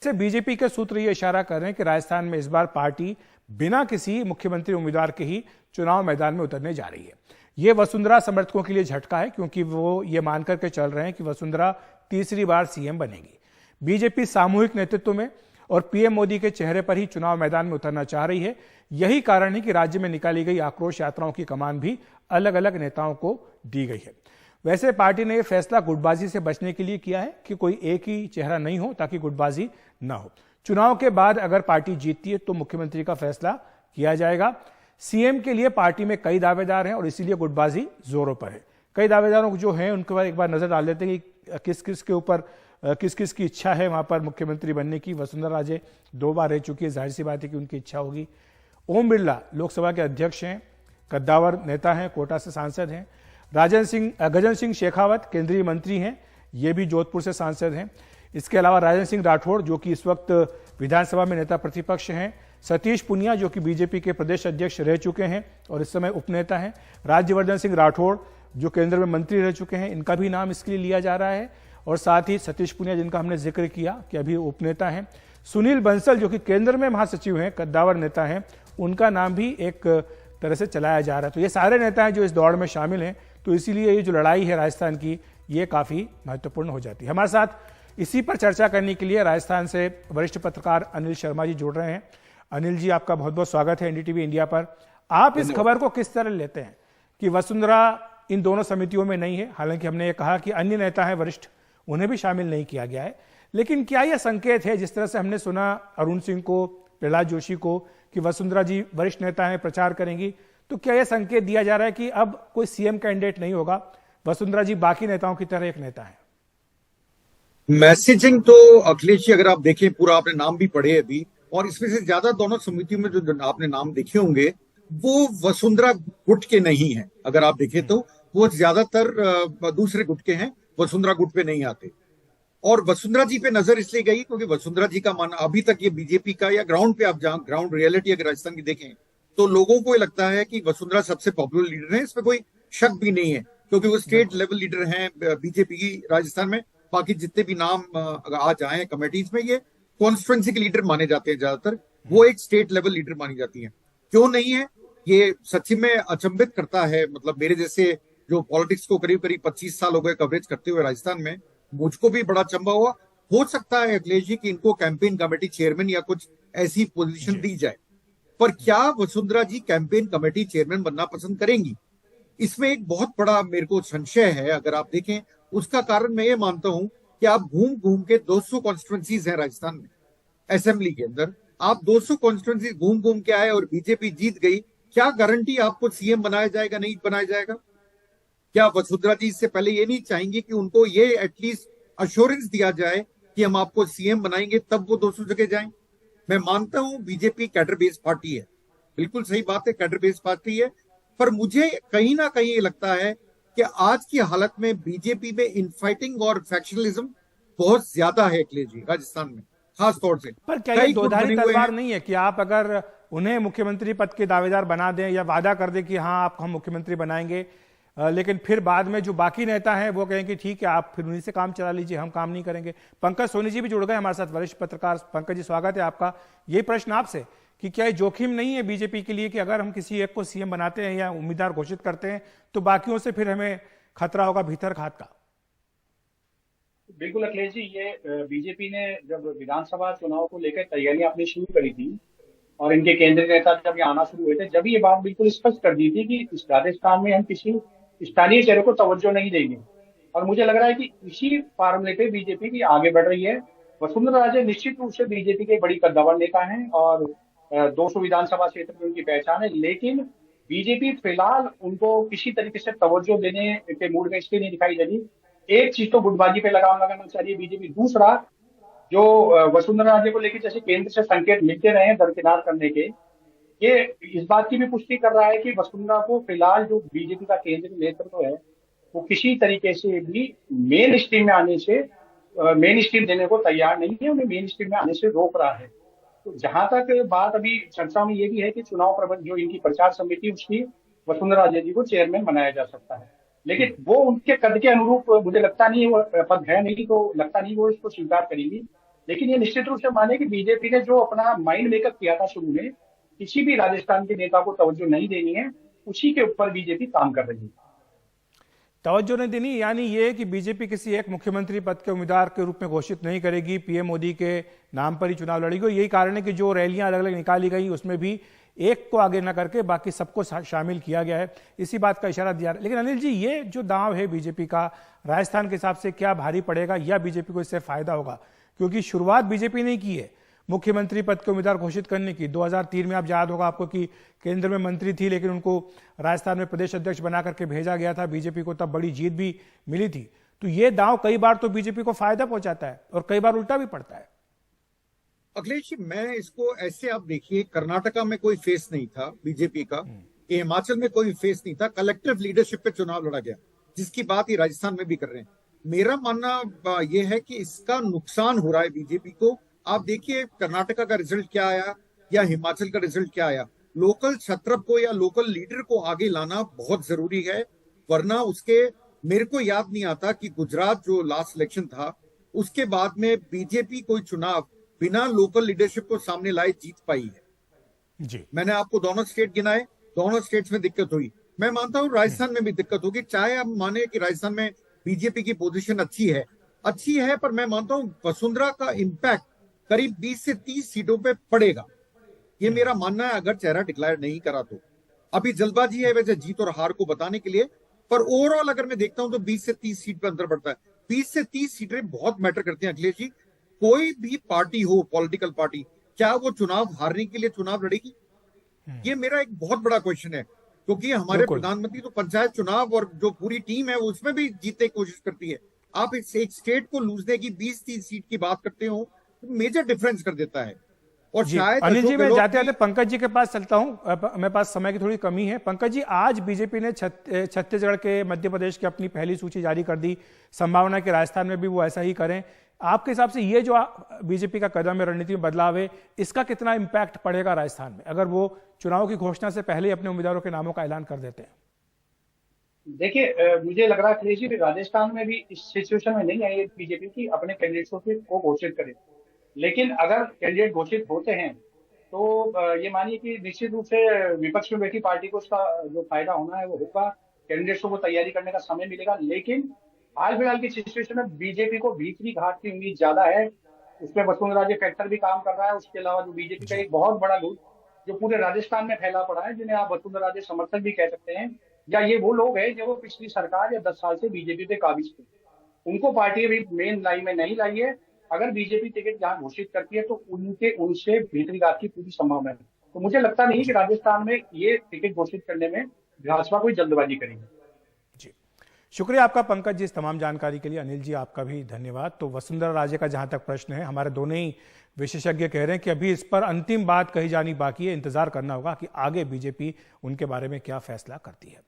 से बीजेपी के सूत्र ये इशारा कर रहे हैं कि राजस्थान में इस बार पार्टी बिना किसी मुख्यमंत्री उम्मीदवार के ही चुनाव मैदान में उतरने जा रही है। ये वसुंधरा समर्थकों के लिए झटका है, क्योंकि वो ये मान करके चल रहे हैं कि वसुंधरा तीसरी बार सीएम बनेगी। बीजेपी सामूहिक नेतृत्व में और पीएम मोदी के चेहरे पर ही चुनाव मैदान में उतरना चाह रही है। यही कारण है कि राज्य में निकाली गई आक्रोश यात्राओं की कमान भी अलग अलग नेताओं को दी गई है। वैसे पार्टी ने यह फैसला गुटबाजी से बचने के लिए किया है कि कोई एक ही चेहरा नहीं हो, ताकि गुटबाजी न हो। चुनाव के बाद अगर पार्टी जीतती है तो मुख्यमंत्री का फैसला किया जाएगा। सीएम के लिए पार्टी में कई दावेदार हैं और इसीलिए गुटबाजी जोरों पर है। कई दावेदारों जो हैं उनके बाद एक बार नजर डाल लेते हैं कि किस किस के ऊपर किस किस की इच्छा है वहां पर मुख्यमंत्री बनने की। वसुंधरा राजे 2 बार रह चुकी है, जाहिर सी बात है कि उनकी इच्छा होगी। ओम बिरला लोकसभा के अध्यक्ष हैं, कद्दावर नेता हैं, कोटा से सांसद हैं। गजन सिंह शेखावत केंद्रीय मंत्री हैं, ये भी जोधपुर से सांसद हैं। इसके अलावा राजेंद्र सिंह राठौड़ जो कि इस वक्त विधानसभा में नेता प्रतिपक्ष हैं। सतीश पुनिया जो कि बीजेपी के प्रदेश अध्यक्ष रह चुके हैं और इस समय उपनेता हैं। राज्यवर्धन सिंह राठौड़ जो केंद्र में मंत्री रह चुके हैं, इनका भी नाम इसके लिए लिया जा रहा है। और साथ ही सतीश पुनिया जिनका हमने जिक्र किया कि अभी उपनेता हैं। सुनील बंसल जो कि केंद्र में महासचिव हैं, कद्दावर नेता हैं, उनका नाम भी एक तरह से चलाया जा रहा है। तो ये सारे नेता हैं जो इस दौड़ में शामिल हैं। तो इसीलिए ये जो लड़ाई है राजस्थान की, ये काफी महत्वपूर्ण हो जाती है। हमारे साथ इसी पर चर्चा करने के लिए राजस्थान से वरिष्ठ पत्रकार अनिल शर्मा जी जुड़ रहे हैं। अनिल जी, आपका बहुत बहुत स्वागत है एनडीटीवी इंडिया पर। आप इस खबर को किस तरह लेते हैं कि वसुंधरा इन दोनों समितियों में नहीं है? हालांकि हमने ये कहा कि अन्य नेता हैं वरिष्ठ, उन्हें भी शामिल नहीं किया गया है, लेकिन क्या यह संकेत है, जिस तरह से हमने सुना अरुण सिंह को, प्रहलाद जोशी को, कि वसुंधरा जी वरिष्ठ नेता हैं, प्रचार करेंगी, तो क्या यह संकेत दिया जा रहा है कि अब कोई सीएम कैंडिडेट नहीं होगा, वसुंधरा जी बाकी नेताओं की तरह एक नेता है? मैसेजिंग तो अखिलेश जी, अगर आप देखें पूरा, आपने नाम भी पढ़े अभी, और इसमें से ज्यादा दोनों समितियों में जो आपने नाम देखे होंगे वो वसुंधरा गुट के नहीं है। अगर आप देखें तो वो ज्यादातर दूसरे गुट के हैं, वसुंधरा गुट पे नहीं आते। और वसुंधरा जी पे नजर इसलिए गई क्योंकि वसुंधरा जी का मानना अभी तक ये बीजेपी का, या ग्राउंड पे आप जहां ग्राउंड रियलिटी अगर राजस्थान की देखें तो लोगों को ये लगता है कि वसुंधरा सबसे पॉपुलर लीडर है। इसमें कोई शक भी नहीं है, क्योंकि वो स्टेट लेवल लीडर हैं बीजेपी की राजस्थान में। बाकी जितने भी नाम आज आए हैं कमेटीज में, ये कॉन्स्टिट्यूंसी के लीडर माने जाते हैं ज्यादातर, वो एक स्टेट लेवल लीडर मानी जाती है। क्यों नहीं है, ये सच्ची में अचंभित करता है। मतलब मेरे जैसे जो पॉलिटिक्स को करीब करीब 25 साल हो गए कवरेज करते हुए राजस्थान में, मुझको भी बड़ा अचंभा हुआ। हो सकता है अखिलेश जी कि इनको कैंपेन कमेटी चेयरमैन या कुछ ऐसी पोजीशन दी जाए, पर क्या वसुंधरा जी कैंपेन कमेटी चेयरमैन बनना पसंद करेंगी? इसमें एक बहुत बड़ा मेरे को संशय है। अगर आप देखें, उसका कारण मैं ये मानता हूं कि आप घूम घूम के 200 कॉन्स्टिट्यूंसीज हैं राजस्थान में, असेंबली के अंदर आप 200 कॉन्स्टिट्यूंसी घूम घूम के आए और बीजेपी जीत गई। क्या गारंटी आपको सीएम बनाया जाएगा, नहीं बनाया जाएगा? क्या वसुंधरा जी इससे पहले ये नहीं चाहेंगे कि उनको ये एटलीस्ट अश्योरेंस दिया जाए कि हम आपको सीएम बनाएंगे, तब वो 200 जगह जाएं? मैं मानता हूं बीजेपी कैडर बेस्ड पार्टी है, बिल्कुल सही बात है, कैडर बेस्ड पार्टी है, पर मुझे कहीं ना कहीं ये लगता है कि आज की हालत में बीजेपी में इनफाइटिंग और फैक्शनलिज्म बहुत ज्यादा है अखिलेश जी, राजस्थान में खास तौर से। पर क्या ये दोधारी तलवार नहीं है कि आप अगर उन्हें मुख्यमंत्री पद के दावेदार बना दें या वादा कर दें कि हाँ आप हम मुख्यमंत्री बनाएंगे, लेकिन फिर बाद में जो बाकी नेता हैं वो कहेंगे ठीक है आप फिर उन्हीं से काम चला लीजिए, हम काम नहीं करेंगे? पंकज सोनी जी भी जुड़ गए हमारे साथ, वरिष्ठ पत्रकार। पंकज जी, स्वागत है आपका। यही प्रश्न आपसे कि क्या ये जोखिम नहीं है बीजेपी के लिए कि अगर हम किसी एक को सीएम बनाते हैं या उम्मीदवार घोषित करते हैं तो बाकियों से फिर हमें खतरा होगा भीतर घात का? बिल्कुल अखिलेश जी, ये बीजेपी ने जब विधानसभा चुनाव को लेकर तैयारियां अपनी शुरू करी थी और इनके केंद्रीय नेता जब ये आना शुरू हुए थे, जब ये बात बिल्कुल स्पष्ट कर दी थी कि इस राजस्थान में हम किसी स्थानीय चेहरे को तवज्जो नहीं देंगे। और मुझे लग रहा है कि इसी फार्मूले पे बीजेपी भी आगे बढ़ रही है। वसुंधरा राजे निश्चित रूप से बीजेपी के बड़ी कद्दावर नेता हैं और 200 विधानसभा क्षेत्र में उनकी पहचान है, लेकिन बीजेपी फिलहाल उनको किसी तरीके से तवज्जो देने के मूड में इसलिए नहीं दिखाई दे रही। एक चीज तो गुटबाजी पे लगाम लगाना चाहिए बीजेपी। दूसरा, जो वसुंधरा राजे को लेकर जैसे केंद्र से संकेत मिलते रहे हैं दरकिनार करने के, ये इस बात की भी पुष्टि कर रहा है कि वसुंधरा को फिलहाल जो बीजेपी का केंद्रीय नेतृत्व है वो किसी तरीके से भी मेन स्ट्रीम में आने से, मेन स्ट्रीम देने को तैयार नहीं है, उन्हें मेन स्ट्रीम में आने से रोक रहा है। तो जहां तक बात अभी चर्चा में ये भी है कि चुनाव प्रबंध जो इनकी प्रचार समिति, उसकी वसुंधरा राजे जी को चेयरमैन बनाया जा सकता है, लेकिन वो उनके कद के अनुरूप मुझे लगता नहीं, वो पद है नहीं, तो लगता नहीं वो इसको स्वीकार करेंगी। लेकिन ये निश्चित रूप से माने कि बीजेपी ने जो अपना माइंड मेकअप किया था शुरू में, किसी भी राजस्थान के नेता को तवज्जो नहीं देनी है, उसी के ऊपर बीजेपी काम कर रही है। तवज्जो नहीं देनी यानी ये कि बीजेपी किसी एक मुख्यमंत्री पद के उम्मीदवार के रूप में घोषित नहीं करेगी, पीएम मोदी के नाम पर ही चुनाव लड़ेगी। यही कारण है कि जो रैलियां अलग अलग निकाली गई उसमें भी एक को आगे न करके बाकी सबको शामिल किया गया है, इसी बात का इशारा दिया। लेकिन अनिल जी, ये जो दांव है बीजेपी का, राजस्थान के हिसाब से क्या भारी पड़ेगा या बीजेपी को इससे फायदा होगा? क्योंकि शुरुआत बीजेपी ने की है मुख्यमंत्री पद के उम्मीदवार घोषित करने की। 2003 में आप याद होगा आपको कि केंद्र में मंत्री थी, लेकिन उनको राजस्थान में प्रदेश अध्यक्ष बना करके भेजा गया था। बीजेपी को तब बड़ी जीत भी मिली थी। तो ये दांव कई बार तो बीजेपी को फायदा पहुंचाता है और कई बार उल्टा भी पड़ता है। अखिलेश जी, मैं इसको ऐसे, आप देखिए, कर्नाटका में कोई फेस नहीं था बीजेपी का, हिमाचल में कोई फेस नहीं था, कलेक्टिव लीडरशिप पे चुनाव लड़ा गया, जिसकी बात ये राजस्थान में भी कर रहे हैं। मेरा मानना यह है कि इसका नुकसान हो रहा है बीजेपी को। आप देखिए कर्नाटका का रिजल्ट क्या आया या हिमाचल का रिजल्ट क्या आया। लोकल छत्रप को या लोकल लीडर को आगे लाना बहुत जरूरी है, वरना उसके, मेरे को याद नहीं आता कि गुजरात जो लास्ट इलेक्शन था उसके बाद में बीजेपी कोई चुनाव बिना लोकल लीडरशिप को सामने लाए जीत पाई है जी। मैंने आपको दोनों स्टेट गिनाए, दोनों स्टेट्स में दिक्कत हुई। मैं मानता हूं राजस्थान में भी दिक्कत होगी, चाहे आप माने कि राजस्थान में बीजेपी की पोजीशन अच्छी है, पर मैं मानता हूं वसुंधरा का इंपैक्ट करीब 20 से 30 सीटों पे पड़ेगा। ये मेरा मानना है, अगर चेहरा डिक्लेयर नहीं करा तो। अभी जल्दबाजी है वैसे जीत और हार को बताने के लिए, पर ओवरऑल अगर मैं देखता हूं तो 20 से 30 सीट पे अंतर बढ़ता है। 20 से 30 सीटें बहुत मैटर करती हैं अखिलेश जी। कोई भी पार्टी हो, पॉलिटिकल पार्टी, क्या वो चुनाव हारने के लिए चुनाव लड़ेगी? ये मेरा एक बहुत बड़ा क्वेश्चन है, क्योंकि हमारे प्रधानमंत्री तो पंचायत चुनाव और जो पूरी टीम है उसमें भी जीतने की कोशिश करती है। आप एक स्टेट को लूजने की 20-30 सीट की बात करते हो, तो मेजर डिफरेंस कर देता है। और शायद अनिल जी, मैं जाते जाते पंकज जी के पास चलता हूं, मेरे पास समय की थोड़ी कमी है। पंकज जी, आज बीजेपी ने छत्तीसगढ़ के, मध्य प्रदेश की अपनी पहली सूची जारी कर दी। संभावना कि राजस्थान में भी वो ऐसा ही करें। आपके हिसाब से ये जो बीजेपी का कदम है, रणनीति में बदलाव है, इसका कितना इंपैक्ट पड़ेगा राजस्थान में, अगर वो चुनाव की घोषणा से पहले ही अपने उम्मीदवारों के नामों का ऐलान कर देते हैं? देखिए, मुझे लग रहा है अखिलेश जी राजस्थान में भी इस सिचुएशन में नहीं आई बीजेपी की अपने कैंडिडेट्स को घोषित करे। लेकिन अगर कैंडिडेट घोषित होते हैं तो ये मानिए कि निश्चित रूप से विपक्ष में बैठी पार्टी को उसका जो फायदा होना है वो होगा, कैंडिडेट्स को तैयारी करने का समय मिलेगा। लेकिन हाल फिलहाल की सिचुएशन में बीजेपी को भीतरी घाट की उम्मीद ज्यादा है, उसमें वसुंधरा जी फैक्टर भी काम कर रहा है। उसके अलावा जो बीजेपी का एक बहुत बड़ा ग्रुप जो पूरे राजस्थान में फैला पड़ा है, जिन्हें आप वसुंधरा जी समर्थक भी कह सकते हैं, या ये वो लोग हैं जो पिछली सरकार या 10 साल से बीजेपी पे काबिज थे, उनको पार्टी अभी मेन लाइन में नहीं लाई है। अगर बीजेपी टिकट जहां घोषित करती है तो उनसे भीतरी घाट की पूरी संभावना है। तो मुझे लगता नहीं कि राजस्थान में ये टिकट घोषित करने में भाजपा कोई जल्दबाजी करेगी। जी, शुक्रिया आपका पंकज जी इस तमाम जानकारी के लिए। अनिल जी, आपका भी धन्यवाद। तो वसुंधरा राजे का जहां तक प्रश्न है, हमारे दोनों ही विशेषज्ञ कह रहे हैं कि अभी इस पर अंतिम बात कही जानी बाकी है, इंतजार करना होगा कि आगे बीजेपी उनके बारे में क्या फैसला करती है।